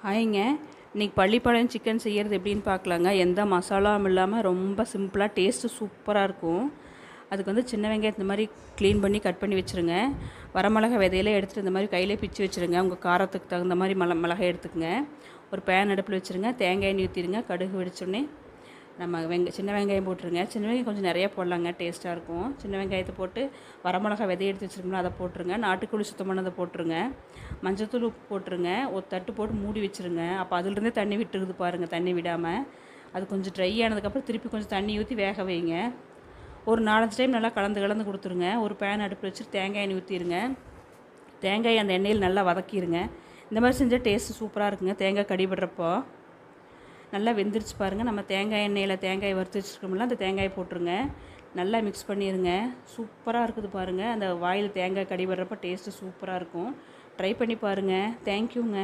ஹாய்ங்க. இன்றைக்கி பள்ளிப்பாளையம் சிக்கன் செய்கிறது எப்படின்னு பார்க்கலாங்க. எந்த மசாலாவும் இல்லாமல் ரொம்ப சிம்பிளாக டேஸ்ட்டு சூப்பராக இருக்கும். அதுக்கு வந்து சின்ன வெங்காயம் இந்த மாதிரி க்ளீன் பண்ணி கட் பண்ணி வச்சுருங்க. வரமிளகா விதையெல்லாம் எடுத்துகிட்டு இந்த மாதிரி கையிலே பிச்சு வச்சுருங்க. உங்கள் காரத்துக்கு தகுந்த மாதிரி மிளகாய் எடுத்துக்கங்க. ஒரு பேன் அடுப்பில் வச்சுருங்க. தேங்காய் எண்ணெய் ஊற்றிடுங்க. கடுகு வெடிச்சோடனே நம்ம சின்ன வெங்காயம் போட்டுருங்க. சின்ன வெங்காயம் கொஞ்சம் நிறையா போடலாங்க, டேஸ்ட்டாக இருக்கும். சின்ன வெங்காயத்தை போட்டு வரமிளகா விதைய எடுத்து வச்சுருக்கோம்னா அதை போட்டுருங்க. நாட்டுக்கோழி சுத்தம் பண்ணதை போட்டுருங்க. மஞ்சத்தூள் உப்பு போட்டுருங்க. ஒரு தட்டு போட்டு மூடி வச்சுருங்க. அப்போ அதிலிருந்தே தண்ணி விட்டுருக்குது பாருங்கள், தண்ணி விடாமல். அது கொஞ்சம் ட்ரை ஆனதுக்கப்புறம் திருப்பி கொஞ்சம் தண்ணி ஊற்றி வேக வைங்க. ஒரு 4-5 டைம் நல்லா கலந்து கொடுத்துருங்க. ஒரு பேன் அடுப்பில் வச்சுட்டு தேங்காய் எண்ணெய் ஊற்றிடுங்க. தேங்காய் அந்த எண்ணெயில் நல்லா வதக்கிடுங்க. இந்த மாதிரி செஞ்சால் டேஸ்ட்டு சூப்பராக இருக்குங்க. தேங்காய் கடிபடுறப்போ நல்லா வெந்துருச்சு பாருங்கள். நம்ம தேங்காய் எண்ணெயில் தேங்காய் வறுத்து வச்சுருக்கோம்ல, அந்த தேங்காயை போட்டுருங்க. நல்லா மிக்ஸ் பண்ணிடுங்க. சூப்பராக இருக்குது பாருங்கள். அந்த வாயில் தேங்காய் கடிபடுறப்போ டேஸ்ட்டு சூப்பராக இருக்கும். ட்ரை பண்ணி பாருங்கள். தேங்க்யூங்க.